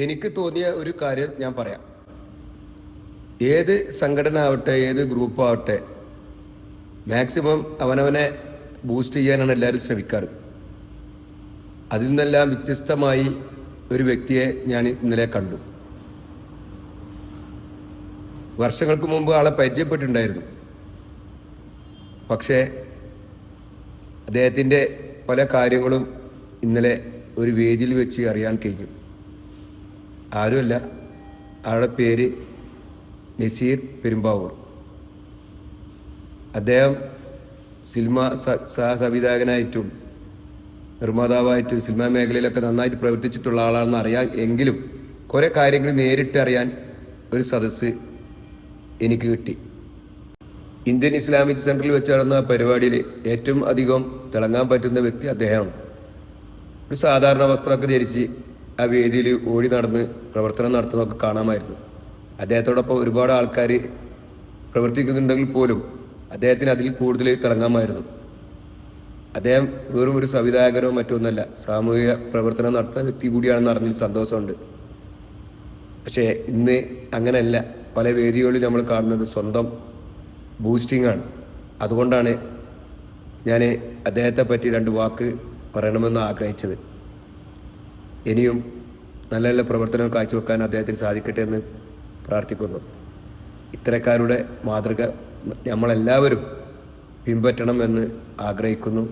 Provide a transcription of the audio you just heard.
എനിക്ക് തോന്നിയ ഒരു കാര്യം ഞാൻ പറയാം. ഏത് സംഘടന ആവട്ടെ, ഏത് ഗ്രൂപ്പ് ആവട്ടെ, മാക്സിമം അവനവനെ ബൂസ്റ്റ് ചെയ്യാനാണ് എല്ലാവരും ശ്രമിക്കാറ്. അതിൽ നിന്നെല്ലാം വ്യത്യസ്തമായി ഒരു വ്യക്തിയെ ഞാൻ ഇന്നലെ കണ്ടു. വർഷങ്ങൾക്ക് മുമ്പ് ആളെ പരിചയപ്പെട്ടിട്ടുണ്ടായിരുന്നു. പക്ഷേ അദ്ദേഹത്തിൻ്റെ പല കാര്യങ്ങളും ഇന്നലെ ഒരു വേദിയിൽ വെച്ച് അറിയാൻ കഴിഞ്ഞു. ആരുമല്ല, ആളുടെ പേര് നസീർ പെരുമ്പാവൂർ. അദ്ദേഹം സിനിമ സഹസംവിധായകനായിട്ടും നിർമ്മാതാവായിട്ടും സിനിമാ മേഖലയിലൊക്കെ നന്നായിട്ട് പ്രവർത്തിച്ചിട്ടുള്ള ആളാണെന്ന് അറിയാം. എങ്കിലും കുറേ കാര്യങ്ങൾ നേരിട്ട് അറിയാൻ ഒരു സദസ്സ് എനിക്ക് കിട്ടി. ഇന്ത്യൻ ഇസ്ലാമിക് സെൻറ്ററിൽ വെച്ച് നടന്ന പരിപാടിയിൽ ഏറ്റവും അധികം തിളങ്ങാൻ പറ്റുന്ന വ്യക്തി അദ്ദേഹമാണ്. ഒരു സാധാരണ വസ്ത്രമൊക്കെ ധരിച്ച് ആ വേദിയിൽ ഓടി നടന്ന് പ്രവർത്തനം നടത്തുന്നതൊക്കെ കാണാമായിരുന്നു. അദ്ദേഹത്തോടൊപ്പം ഒരുപാട് ആൾക്കാർ പ്രവർത്തിക്കുന്നുണ്ടെങ്കിൽ പോലും അദ്ദേഹത്തിന് അതിൽ കൂടുതൽ തിളങ്ങാമായിരുന്നു. അദ്ദേഹം വെറും ഒരു സംവിധായകനോ മറ്റൊന്നല്ല, സാമൂഹിക പ്രവർത്തനം നടത്തുന്ന വ്യക്തി കൂടിയാണെന്ന് അറിഞ്ഞതിൽ സന്തോഷമുണ്ട്. പക്ഷേ ഇന്ന് അങ്ങനെയല്ല. പല വേദികളിൽ നമ്മൾ കാണുന്നത് സ്വന്തം ബൂസ്റ്റിംഗ് ആണ്. അതുകൊണ്ടാണ് ഞാൻ അദ്ദേഹത്തെ പറ്റി രണ്ട് വാക്ക് പറയണമെന്ന് ആഗ്രഹിച്ചത്. ഇനിയും നല്ല നല്ല പ്രവർത്തനം കാഴ്ചവെക്കാൻ അദ്ദേഹത്തിന് സാധിക്കട്ടെ എന്ന് പ്രാർത്ഥിക്കുന്നു. ഇത്തരക്കാരുടെ മാതൃക നമ്മളെല്ലാവരും പിൻപറ്റണം എന്ന് ആഗ്രഹിക്കുന്നു.